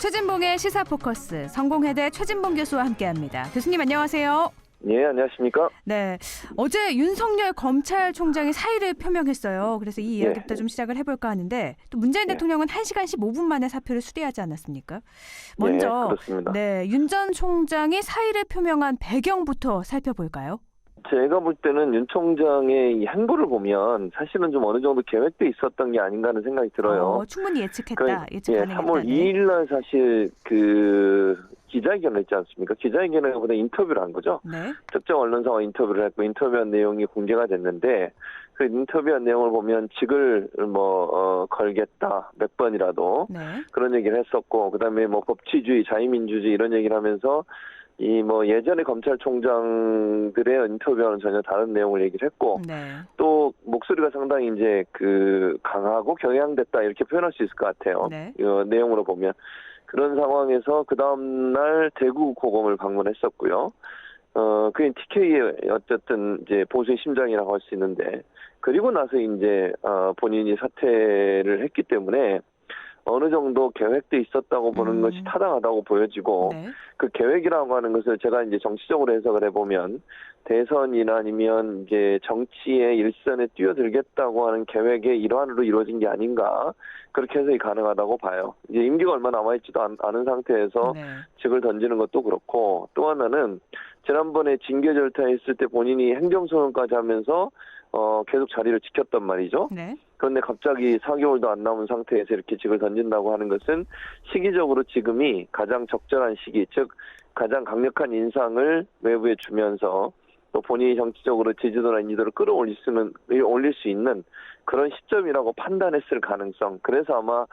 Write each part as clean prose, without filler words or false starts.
최진봉의 시사 포커스, 성공회대 최진봉 교수와 함께합니다. 교수님 안녕하세요. 예, 안녕하십니까? 네, 어제 윤석열 검찰총장이 사의를 표명했어요. 그래서 이 이야기부터 좀 시작을 해볼까 하는데, 또 문재인 대통령은 1시간 15분 만에 사표를 수리하지 않았습니까? 먼저 그렇습니다. 윤 전 총장이 사의를 표명한 배경부터 살펴볼까요? 제가 볼 때는 윤 총장의 이 행보를 보면 사실은 좀 어느 정도 계획돼 있었던 게 아닌가 하는 생각이 들어요. 충분히 예측했다. 예측 가능했다. 3월 2일 날 사실 기자회견을 했지 않습니까? 기자회견을 보다 인터뷰를 한 거죠. 네. 특정 언론사와 인터뷰를 했고 인터뷰한 내용이 공개가 됐는데 그 인터뷰한 내용을 보면 직을 걸겠다 몇 번이라도 네. 그런 얘기를 했었고 그다음에 법치주의, 자유민주주의 이런 얘기를 하면서 예전에 검찰총장들의 인터뷰와는 전혀 다른 내용을 얘기를 했고 네. 또 목소리가 상당히 이제 강하고 경향됐다 이렇게 표현할 수 있을 것 같아요. 네. 내용으로 보면 그런 상황에서 그 다음 날 대구 고검을 방문했었고요. 그게 TK의 어쨌든 이제 보수의 심장이라고 할 수 있는데 그리고 나서 이제 본인이 사퇴를 했기 때문에 어느 정도 계획돼 있었다고 보는 것이 타당하다고 보여지고 네. 그 계획이라고 하는 것을 제가 이제 정치적으로 해석을 해보면 대선이나 아니면 이제 정치의 일선에 뛰어들겠다고 하는 계획의 일환으로 이루어진 게 아닌가 그렇게 해석이 가능하다고 봐요. 이제 임기가 얼마 남아있지도 않은 상태에서 네. 직을 던지는 것도 그렇고 또 하나는 지난번에 징계 절차했을 때 본인이 행정소송까지 하면서 계속 자리를 지켰단 말이죠. 네. 그런데 갑자기 4개월도 안 남은 상태에서 이렇게 직을 던진다고 하는 것은 시기적으로 지금이 가장 적절한 시기, 즉 가장 강력한 인상을 외부에 주면서 또 본인이 정치적으로 지지도나 인지도를 올릴 수 있는 그런 시점이라고 판단했을 가능성. 그래서 아마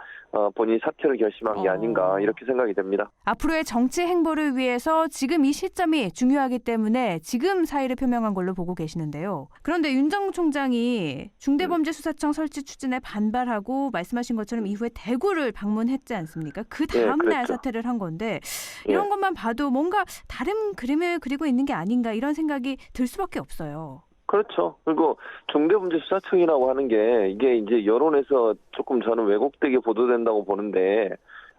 본인이 사퇴를 결심한 게 아닌가 이렇게 생각이 됩니다. 앞으로의 정치 행보를 위해서 지금 이 시점이 중요하기 때문에 지금 사의를 표명한 걸로 보고 계시는데요. 그런데 윤 전 총장이 중대범죄수사청 설치 추진에 반발하고 말씀하신 것처럼 이후에 대구를 방문했지 않습니까? 그 다음 날 그랬죠. 사퇴를 한 건데 이런 것만 봐도 뭔가 다른 그림을 그리고 있는 게 아닌가 이런 생각이 들 수밖에 없어요. 그렇죠. 그리고 중대범죄수사청이라고 하는 게 이게 이제 여론에서 조금 저는 왜곡되게 보도된다고 보는데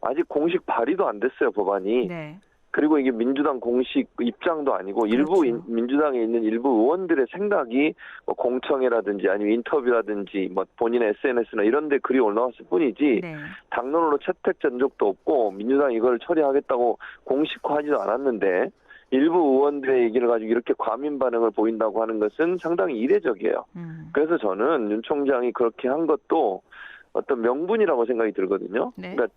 아직 공식 발의도 안 됐어요, 법안이. 네. 그리고 이게 민주당 공식 입장도 아니고 그렇죠. 일부 민주당에 있는 일부 의원들의 생각이 공청회라든지 아니면 인터뷰라든지 본인의 SNS나 이런 데 글이 올라왔을 뿐이지 네. 당론으로 채택된 적도 없고 민주당이 이걸 처리하겠다고 공식화하지도 않았는데 일부 의원들의 얘기를 가지고 이렇게 과민 반응을 보인다고 하는 것은 상당히 이례적이에요. 그래서 저는 윤 총장이 그렇게 한 것도 어떤 명분이라고 생각이 들거든요. 네. 그러니까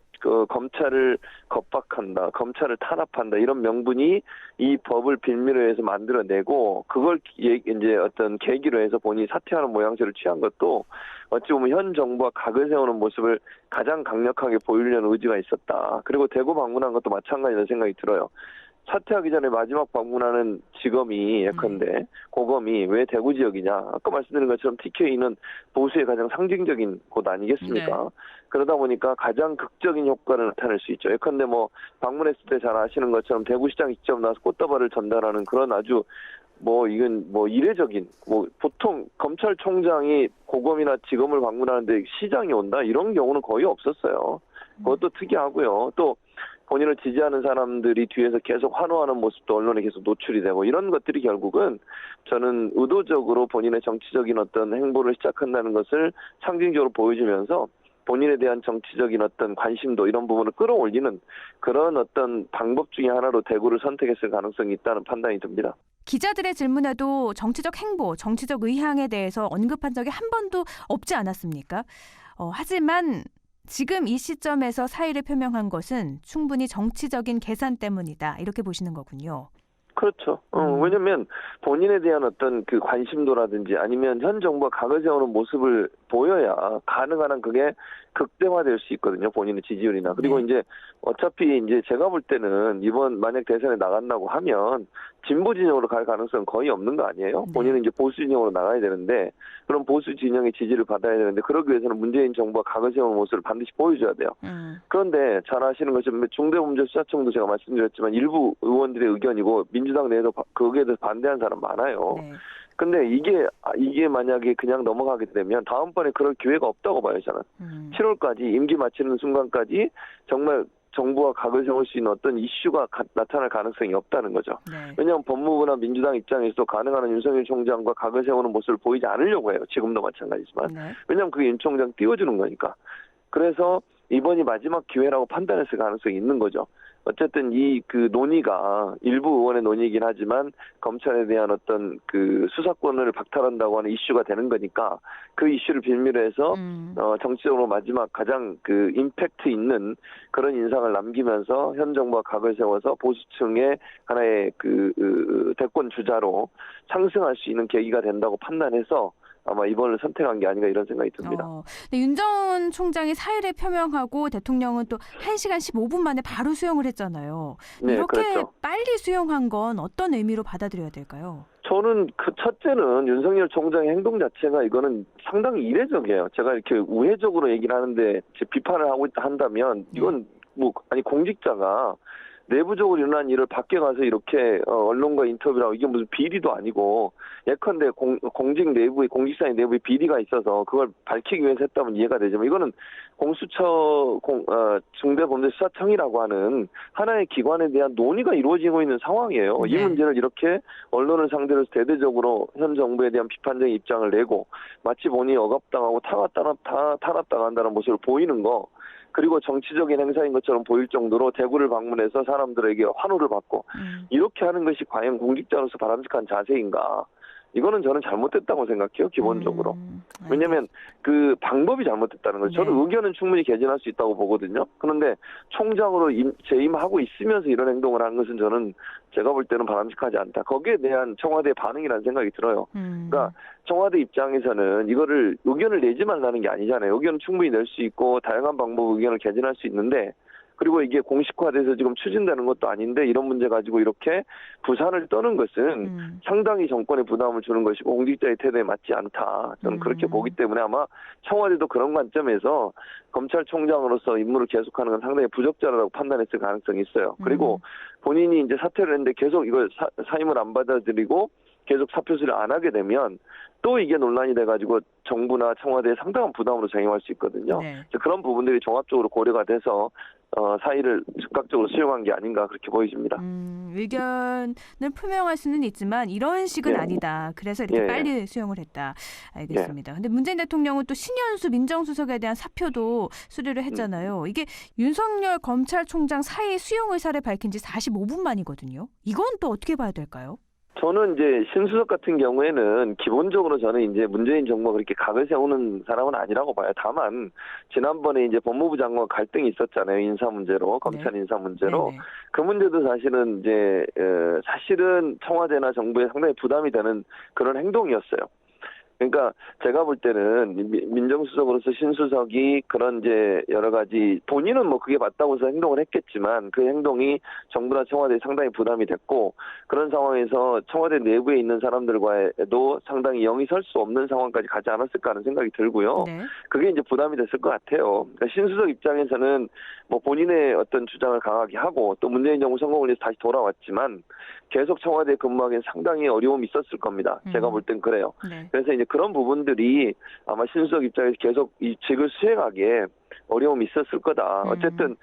검찰을 겁박한다, 검찰을 탄압한다 이런 명분이 이 법을 빌미로 해서 만들어내고 그걸 이제 어떤 계기로 해서 본인이 사퇴하는 모양새를 취한 것도 어찌 보면 현 정부와 각을 세우는 모습을 가장 강력하게 보이려는 의지가 있었다. 그리고 대구 방문한 것도 마찬가지라는 생각이 들어요. 사퇴하기 전에 마지막 방문하는 지검이 예컨대 고검이 왜 대구 지역이냐. 아까 말씀드린 것처럼 TK는 보수의 가장 상징적인 곳 아니겠습니까? 네. 그러다 보니까 가장 극적인 효과를 나타낼 수 있죠. 예컨대 방문했을 때 잘 아시는 것처럼 대구시장이 직접 나와서 꽃다발을 전달하는 그런 아주 이건 이례적인 보통 검찰총장이 고검이나 지검을 방문하는데 시장이 온다 이런 경우는 거의 없었어요. 그것도 특이하고요. 또 본인을 지지하는 사람들이 뒤에서 계속 환호하는 모습도 언론에 계속 노출이 되고 이런 것들이 결국은 저는 의도적으로 본인의 정치적인 어떤 행보를 시작한다는 것을 상징적으로 보여주면서 본인에 대한 정치적인 어떤 관심도 이런 부분을 끌어올리는 그런 어떤 방법 중에 하나로 대구를 선택했을 가능성이 있다는 판단이 듭니다. 기자들의 질문에도 정치적 행보, 정치적 의향에 대해서 언급한 적이 한 번도 없지 않았습니까? 하지만 지금 이 시점에서 사의를 표명한 것은 충분히 정치적인 계산 때문이다. 이렇게 보시는 거군요. 그렇죠. 왜냐면 본인에 대한 어떤 관심도라든지 아니면 현 정부가 각을 세우는 모습을 보여야 가능한 한 그게 극대화될 수 있거든요. 본인의 지지율이나. 그리고 네. 이제 어차피 이제 제가 볼 때는 이번 만약 대선에 나간다고 하면 진보 진영으로 갈 가능성은 거의 없는 거 아니에요? 네. 본인은 이제 보수 진영으로 나가야 되는데 그럼 보수 진영의 지지를 받아야 되는데 그러기 위해서는 문재인 정부가 각을 세우는 모습을 반드시 보여줘야 돼요. 그런데 잘 아시는 것처럼 중대범죄수사청도 제가 말씀드렸지만 일부 의원들의 의견이고 민주당 내에도 거기에 대해서 반대하는 사람 많아요. 네. 근데 이게 만약에 그냥 넘어가게 되면 다음번에 그럴 기회가 없다고 봐요, 저는. 7월까지 임기 마치는 순간까지 정말 정부가 각을 세울 수 있는 어떤 이슈가 나타날 가능성이 없다는 거죠. 네. 왜냐하면 법무부나 민주당 입장에서도 가능한 한 윤석열 총장과 각을 세우는 모습을 보이지 않으려고 해요. 지금도 마찬가지지만. 네. 왜냐하면 그게 윤 총장 띄워주는 거니까. 그래서 이번이 마지막 기회라고 판단했을 가능성이 있는 거죠. 어쨌든 이 그 논의가 일부 의원의 논의이긴 하지만 검찰에 대한 어떤 그 수사권을 박탈한다고 하는 이슈가 되는 거니까 그 이슈를 빌미로 해서 정치적으로 마지막 가장 그 임팩트 있는 그런 인상을 남기면서 현 정부가 각을 세워서 보수층의 하나의 그 대권 주자로 상승할 수 있는 계기가 된다고 판단해서 아마 이번을 선택한 게 아닌가 이런 생각이 듭니다. 근데 윤 전 총장이 사의를 표명하고 대통령은 또 1시간 15분 만에 바로 수용을 했잖아요. 네, 이렇게 그렇죠. 빨리 수용한 건 어떤 의미로 받아들여야 될까요? 저는 그 첫째는 윤석열 총장의 행동 자체가 이거는 상당히 이례적이에요. 제가 이렇게 우회적으로 얘기를 하는데 제 비판을 하고 있다 한다면 이건 뭐 아니 공직자가 내부적으로 일어난 일을 밖에 가서 이렇게 언론과 인터뷰를 하고 이게 무슨 비리도 아니고 예컨대 공직사의 내부에 비리가 있어서 그걸 밝히기 위해서 했다면 이해가 되지만 이거는 공수처 중대범죄수사청이라고 하는 하나의 기관에 대한 논의가 이루어지고 있는 상황이에요. 네. 이 문제를 이렇게 언론을 상대로 해서 대대적으로 현 정부에 대한 비판적인 입장을 내고 마치 본인이 억압당하고 탄압당한다는 모습을 보이는 거 그리고 정치적인 행사인 것처럼 보일 정도로 대구를 방문해서 사람들에게 환호를 받고 이렇게 하는 것이 과연 공직자로서 바람직한 자세인가? 이거는 저는 잘못됐다고 생각해요, 기본적으로. 왜냐하면 그 방법이 잘못됐다는 거죠. 저는 네. 의견은 충분히 개진할 수 있다고 보거든요. 그런데 총장으로 재임하고 있으면서 이런 행동을 하는 것은 저는 제가 볼 때는 바람직하지 않다. 거기에 대한 청와대의 반응이라는 생각이 들어요. 그러니까 청와대 입장에서는 이거를 의견을 내지 말라는 게 아니잖아요. 의견은 충분히 낼 수 있고 다양한 방법 의견을 개진할 수 있는데 그리고 이게 공식화돼서 지금 추진되는 것도 아닌데 이런 문제 가지고 이렇게 부산을 떠는 것은 상당히 정권에 부담을 주는 것이고 공직자의 태도에 맞지 않다. 저는 그렇게 보기 때문에 아마 청와대도 그런 관점에서 검찰총장으로서 임무를 계속하는 건 상당히 부적절하다고 판단했을 가능성이 있어요. 그리고 본인이 이제 사퇴를 했는데 계속 이걸 사임을 안 받아들이고 계속 사표 수리를 안 하게 되면 또 이게 논란이 돼가지고 정부나 청와대에 상당한 부담으로 작용할 수 있거든요. 네. 그런 부분들이 종합적으로 고려가 돼서 사의를 즉각적으로 수용한 게 아닌가 그렇게 보여집니다. 의견을 표명할 수는 있지만 이런 식은 네. 아니다. 그래서 이렇게 네. 빨리 수용을 했다. 알겠습니다. 근데 문재인 대통령은 또 신현수 민정수석에 대한 사표도 수리를 했잖아요. 이게 윤석열 검찰총장 사의 수용 의사를 밝힌 지 45분 만이거든요. 이건 또 어떻게 봐야 될까요? 저는 이제 신수석 같은 경우에는 기본적으로 저는 이제 문재인 정부가 그렇게 각을 세우는 사람은 아니라고 봐요. 다만 지난번에 이제 법무부 장관 갈등이 있었잖아요. 인사 문제로 검찰 인사 문제로 네네. 그 문제도 사실은 이제 사실은 청와대나 정부에 상당히 부담이 되는 그런 행동이었어요. 그러니까 제가 볼 때는 민정수석으로서 신수석이 그런 이제 여러 가지 본인은 뭐 그게 맞다고 해서 행동을 했겠지만 그 행동이 정부나 청와대에 상당히 부담이 됐고 그런 상황에서 청와대 내부에 있는 사람들과도 상당히 영이 설 수 없는 상황까지 가지 않았을까 하는 생각이 들고요. 네. 그게 이제 부담이 됐을 것 같아요. 그러니까 신수석 입장에서는 뭐 본인의 어떤 주장을 강하게 하고 또 문재인 정부 성공을 위해서 다시 돌아왔지만 계속 청와대에 근무하기엔 상당히 어려움이 있었을 겁니다. 제가 볼 땐 그래요. 네. 그래서 이제 그런 부분들이 아마 신수석 입장에서 계속 이 직을 수행하기에 어려움이 있었을 거다. 어쨌든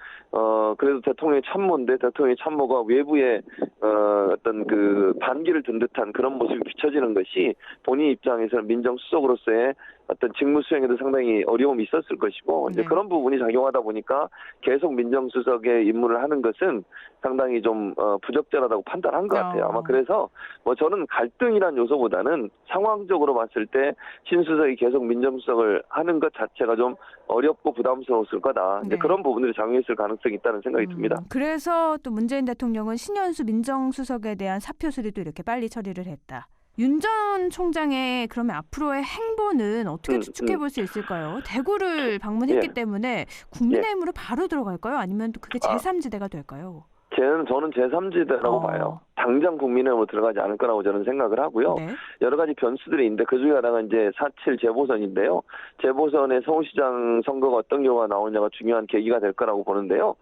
그래도 대통령의 참모인데 대통령의 참모가 외부에 어떤 그 반기를 든 듯한 그런 모습이 비춰지는 것이 본인 입장에서는 민정수석으로서의 어떤 직무 수행에도 상당히 어려움이 있었을 것이고 이제 네. 그런 부분이 작용하다 보니까 계속 민정수석의 임무를 하는 것은 상당히 좀 부적절하다고 판단한 것 같아요. 아마 그래서 뭐 저는 갈등이란 요소보다는 상황적으로 봤을 때 신수석이 계속 민정수석을 하는 것 자체가 좀 어렵고 부담스러웠을 거다. 이제 네. 그런 부분들이 작용했을 가능성이 있다는 생각이 듭니다. 그래서 또 문재인 대통령은 신현수 민정수석에 대한 사표 수리도 이렇게 빨리 처리를 했다. 윤 전 총장의 그러면 앞으로의 행보는 어떻게 추측해 볼 수 있을까요? 대구를 방문했기 때문에 국민의힘으로 바로 들어갈까요? 아니면 또 그게 제3지대가 될까요? 저는 제3지대라고 봐요. 당장 국민의힘으로 들어가지 않을 거라고 저는 생각을 하고요. 네. 여러 가지 변수들이 있는데 그중에 하나가 이제 4.7 재보선인데요. 재보선에 서울시장 선거가 어떤 결과가 나오냐가 중요한 계기가 될 거라고 보는데요.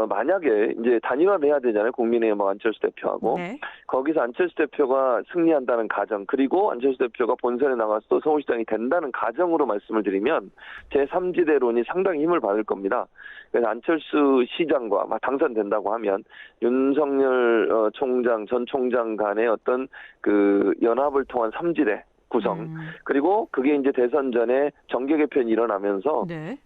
만약에 이제 단일화돼야 되잖아요. 국민의힘하고 안철수 대표하고. 네. 거기서 안철수 대표가 승리한다는 가정, 그리고 안철수 대표가 본선에 나가서 또 서울시장이 된다는 가정으로 말씀을 드리면 제3지대론이 상당히 힘을 받을 겁니다. 그래서 안철수 시장과 당선된다고 하면 윤석열 총장, 전 총장 간의 어떤 그 연합을 통한 3지대 구성, 그리고 그게 이제 대선 전에 정계 개편이 일어나면서 네.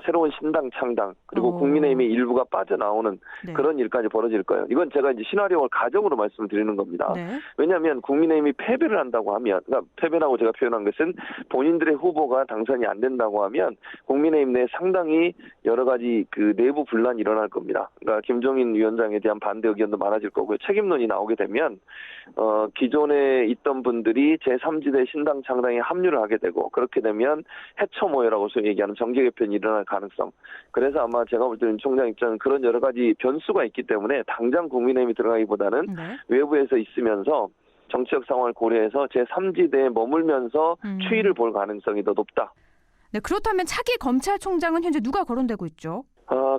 새로운 신당 창당, 그리고 국민의힘의 일부가 빠져나오는 네. 그런 일까지 벌어질 거예요. 이건 제가 이제 시나리오를 가정으로 말씀을 드리는 겁니다. 네. 왜냐하면 국민의힘이 패배를 한다고 하면, 그러니까 패배라고 제가 표현한 것은 본인들의 후보가 당선이 안 된다고 하면 국민의힘 내 상당히 여러 가지 그 내부 분란이 일어날 겁니다. 그러니까 김종인 위원장에 대한 반대 의견도 많아질 거고요. 책임론이 나오게 되면 기존에 있던 분들이 제3지대 신당 창당에 합류를 하게 되고, 그렇게 되면 해처 모여라고 소위 얘기하는 정계 개편이 일어날 가능성. 그래서 아마 제가 볼 때는 총장 입장은 그런 여러 가지 변수가 있기 때문에 당장 국민의힘이 들어가기보다는 네. 외부에서 있으면서 정치적 상황을 고려해서 제3지대에 머물면서 추이를 볼 가능성이 더 높다. 네, 그렇다면 차기 검찰총장은 현재 누가 거론되고 있죠?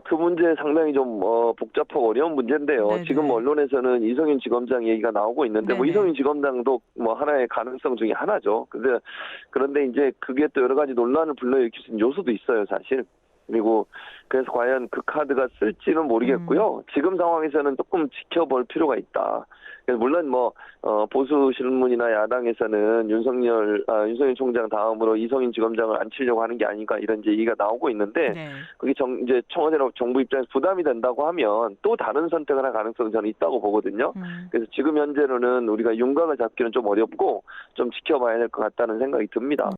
그 문제 상당히 좀 복잡하고 어려운 문제인데요. 네네. 지금 언론에서는 이성윤 지검장 얘기가 나오고 있는데, 뭐 네네. 이성윤 지검장도 뭐 하나의 가능성 중에 하나죠. 그런데 이제 그게 또 여러 가지 논란을 불러일으킬 수 있는 요소도 있어요, 사실. 그리고 그래서 과연 그 카드가 쓸지는 모르겠고요. 지금 상황에서는 조금 지켜볼 필요가 있다. 물론 뭐 보수 신문이나 야당에서는 윤석열 총장 다음으로 이성윤 지검장을 앉히려고 하는 게 아닌가 이런 이제 얘기가 나오고 있는데, 네. 그게 이제 청와대나 정부 입장에서 부담이 된다고 하면 또 다른 선택을 할 가능성이 저는 있다고 보거든요. 그래서 지금 현재로는 우리가 윤곽을 잡기는 좀 어렵고 좀 지켜봐야 될 것 같다는 생각이 듭니다.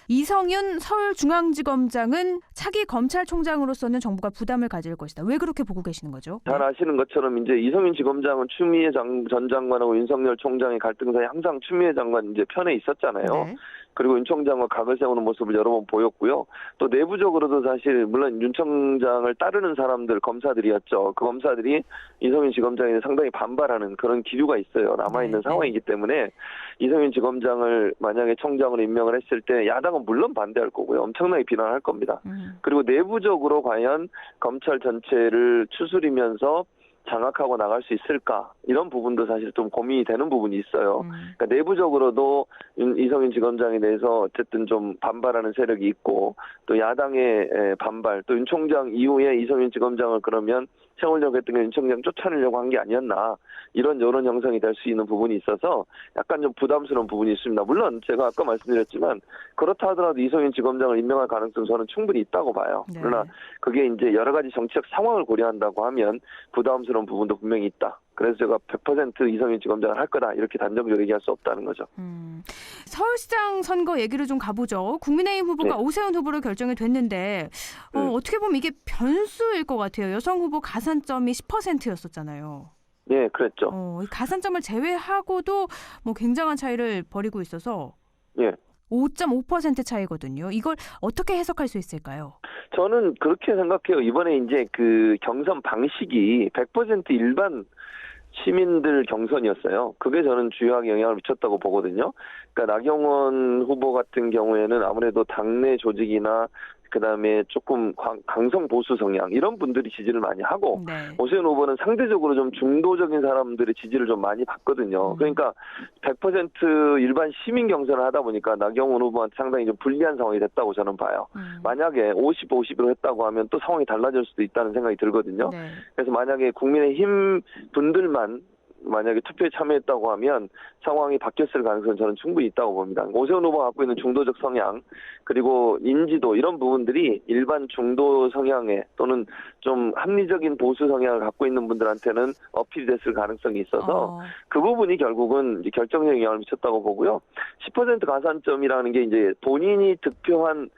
이성윤 서울중앙지검장은 차기 검찰총장으로서는 정부가 부담을 가질 것이다. 왜 그렇게 보고 계시는 거죠? 잘 아시는 것처럼 이제 이성윤 지검장은 추미애 전 장관하고 윤석열 총장의 갈등사에 항상 추미애 장관 이제 편에 있었잖아요. 네. 그리고 윤 총장과 각을 세우는 모습을 여러 번 보였고요. 또 내부적으로도 사실 물론 윤 총장을 따르는 사람들, 검사들이었죠. 그 검사들이 이성윤 지검장에 상당히 반발하는 그런 기류가 있어요. 남아있는 네. 상황이기 때문에 이성윤 지검장을 만약에 총장으로 임명을 했을 때 야당은 물론 반대할 거고요. 엄청나게 비난할 겁니다. 그리고 내부적으로 과연 검찰 전체를 추스리면서 장악하고 나갈 수 있을까, 이런 부분도 사실 좀 고민이 되는 부분이 있어요. 그러니까 내부적으로도 이성윤 지검장에 대해서 어쨌든 좀 반발하는 세력이 있고, 또 야당의 반발, 또 윤 총장 이후에 이성윤 지검장을 그러면 세우려고 했던 게 윤 총장 쫓아내려고 한 게 아니었나, 이런 여론 형성이 될 수 있는 부분이 있어서 약간 좀 부담스러운 부분이 있습니다. 물론 제가 아까 말씀드렸지만 그렇다 하더라도 이성윤 지검장을 임명할 가능성은 저는 충분히 있다고 봐요. 네. 그러나 그게 이제 여러 가지 정치적 상황을 고려한다고 하면 부담스러운 부분도 분명히 있다. 그래서 제가 100% 이성윤 지검장을 할 거다, 이렇게 단정적으로 얘기할 수 없다는 거죠. 서울시장 선거 얘기를 좀 가보죠. 국민의힘 후보가 네. 오세훈 후보로 결정이 됐는데 어떻게 보면 이게 변수일 것 같아요. 여성 후보 가산점이 10%였었잖아요. 네, 그랬죠. 이 가산점을 제외하고도 뭐 굉장한 차이를 벌이고 있어서 예. 5.5% 차이거든요. 이걸 어떻게 해석할 수 있을까요? 저는 그렇게 생각해요. 이번에 이제 그 경선 방식이 100% 일반 시민들 경선이었어요. 그게 저는 주요하게 영향을 미쳤다고 보거든요. 그러니까 나경원 후보 같은 경우에는 아무래도 당내 조직이나 그다음에 조금 강성 보수 성향 이런 분들이 지지를 많이 하고, 네. 오세훈 후보는 상대적으로 좀 중도적인 사람들의 지지를 좀 많이 받거든요. 그러니까 100% 일반 시민 경선을 하다 보니까 나경원 후보한테 상당히 좀 불리한 상황이 됐다고 저는 봐요. 만약에 50-50으로 했다고 하면 또 상황이 달라질 수도 있다는 생각이 들거든요. 네. 그래서 만약에 국민의힘 분들만 만약에 투표에 참여했다고 하면 상황이 바뀌었을 가능성은 저는 충분히 있다고 봅니다. 오세훈 후보가 갖고 있는 중도적 성향, 그리고 인지도, 이런 부분들이 일반 중도 성향의 또는 좀 합리적인 보수 성향을 갖고 있는 분들한테는 어필이 됐을 가능성이 있어서 그 부분이 결국은 이제 결정적인 영향을 미쳤다고 보고요. 10% 가산점이라는 게 이제 본인이 득표한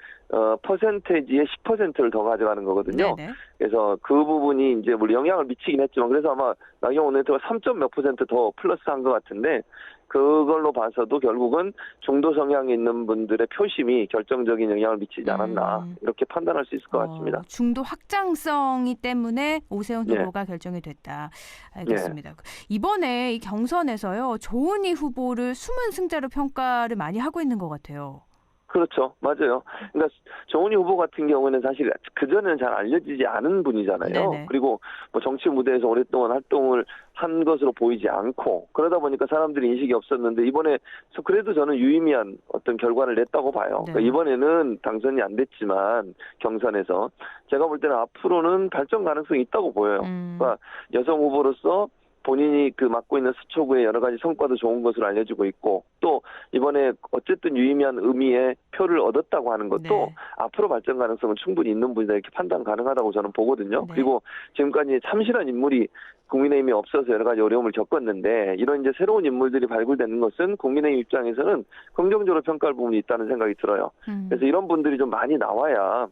퍼센테이지의 10%를 더 가져가는 거거든요. 네네. 그래서 그 부분이 이제 물론 영향을 미치긴 했지만 그래서 아마 나경원 의원가 3점 몇 % 더 플러스한 것 같은데 그걸로 봐서도 결국은 중도 성향이 있는 분들의 표심이 결정적인 영향을 미치지 않았나 이렇게 판단할 수 있을 것 같습니다. 중도 확장성이 때문에 오세훈 네. 후보가 결정이 됐다. 알겠습니다. 이번에 이 경선에서요. 조은희 후보를 숨은 승자로 평가를 많이 하고 있는 것 같아요. 그렇죠. 맞아요. 그러니까 조은희 후보 같은 경우는 사실 그전에는 잘 알려지지 않은 분이잖아요. 네네. 그리고 뭐 정치 무대에서 오랫동안 활동을 한 것으로 보이지 않고 그러다 보니까 사람들이 인식이 없었는데 이번에 그래도 저는 유의미한 어떤 결과를 냈다고 봐요. 네. 그러니까 이번에는 당선이 안 됐지만 경선에서 제가 볼 때는 앞으로는 발전 가능성이 있다고 보여요. 그러니까 여성 후보로서 본인이 그 맡고 있는 수초구의 여러 가지 성과도 좋은 것으로 알려지고 있고 또 이번에 어쨌든 유의미한 의미의 표를 얻었다고 하는 것도 네. 앞으로 발전 가능성은 충분히 있는 분이다 이렇게 판단 가능하다고 저는 보거든요. 네. 그리고 지금까지 참신한 인물이 국민의힘이 없어서 여러 가지 어려움을 겪었는데 이런 이제 새로운 인물들이 발굴되는 것은 국민의힘 입장에서는 긍정적으로 평가할 부분이 있다는 생각이 들어요. 그래서 이런 분들이 좀 많이 나와야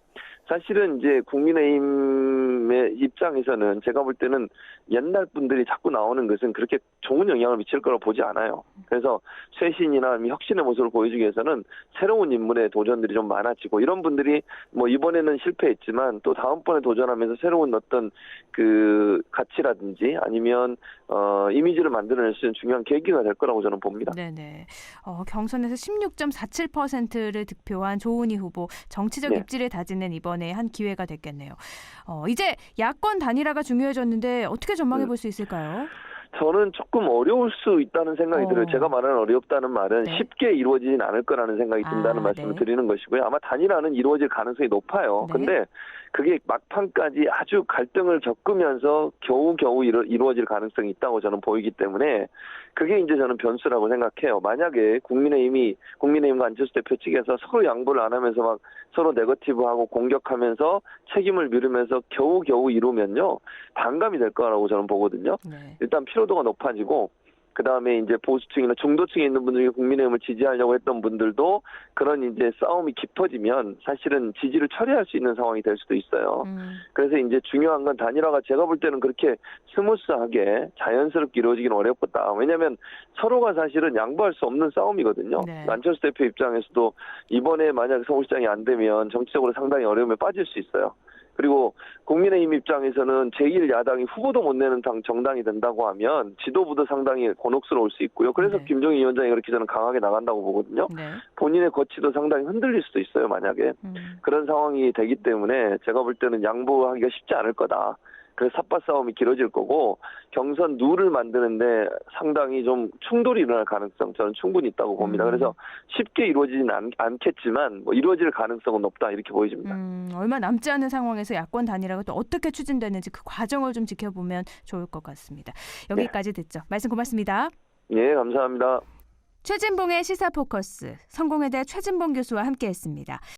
사실은 이제 국민의힘의 입장에서는 제가 볼 때는 옛날 분들이 자꾸 나오는 것은 그렇게 좋은 영향을 미칠 거라고 보지 않아요. 그래서 쇄신이나 혁신의 모습을 보여주기 위해서는 새로운 인물의 도전들이 좀 많아지고 이런 분들이 뭐 이번에는 실패했지만 또 다음번에 도전하면서 새로운 어떤 그 가치라든지 아니면 이미지를 만들어낼 수 있는 중요한 계기가 될 거라고 저는 봅니다. 네네. 경선에서 16.47%를 득표한 조은희 후보 정치적 네. 입지를 다지는 이번에 한 기회가 됐겠네요. 이제 야권 단일화가 중요해졌는데 어떻게 전망해 볼 수 있을까요? 저는 조금 어려울 수 있다는 생각이 들어요. 제가 말하는 어렵다는 말은 네. 쉽게 이루어지진 않을 거라는 생각이 든다는 말씀을 네. 드리는 것이고요. 아마 단일화는 이루어질 가능성이 높아요. 네. 근데 그게 막판까지 아주 갈등을 겪으면서 겨우겨우 이루어질 가능성이 있다고 저는 보이기 때문에 그게 이제 저는 변수라고 생각해요. 만약에 국민의힘과 안철수 대표 측에서 서로 양보를 안 하면서 막 서로 네거티브하고 공격하면서 책임을 미루면서 겨우겨우 이루면요. 반감이 될 거라고 저는 보거든요. 네. 일단 피로도가 높아지고 그다음에 이제 보수층이나 중도층에 있는 분들이 국민의힘을 지지하려고 했던 분들도 그런 이제 싸움이 깊어지면 사실은 지지를 처리할 수 있는 상황이 될 수도 있어요. 그래서 이제 중요한 건 단일화가 제가 볼 때는 그렇게 스무스하게 자연스럽게 이루어지기는 어렵겠다. 왜냐하면 서로가 사실은 양보할 수 없는 싸움이거든요. 네. 안철수 대표 입장에서도 이번에 만약 서울시장이 안 되면 정치적으로 상당히 어려움에 빠질 수 있어요. 그리고 국민의힘 입장에서는 제1야당이 후보도 못 내는 정당이 된다고 하면 지도부도 상당히 곤혹스러울 수 있고요. 그래서 네. 김종인 위원장이 그렇게 저는 강하게 나간다고 보거든요. 네. 본인의 거취도 상당히 흔들릴 수도 있어요. 만약에. 그런 상황이 되기 때문에 제가 볼 때는 양보하기가 쉽지 않을 거다. 그래서 삿바 싸움이 길어질 거고 경선 룰을 만드는데 상당히 좀 충돌이 일어날 가능성 저는 충분히 있다고 봅니다. 그래서 쉽게 이루어지진 않겠지만 뭐 이루어질 가능성은 높다 이렇게 보여집니다. 얼마 남지 않은 상황에서 야권 단일화가 또 어떻게 추진되는지 그 과정을 좀 지켜보면 좋을 것 같습니다. 여기까지 듣죠. 말씀 고맙습니다. 예, 감사합니다. 최진봉의 시사포커스, 성공회대 최진봉 교수와 함께했습니다.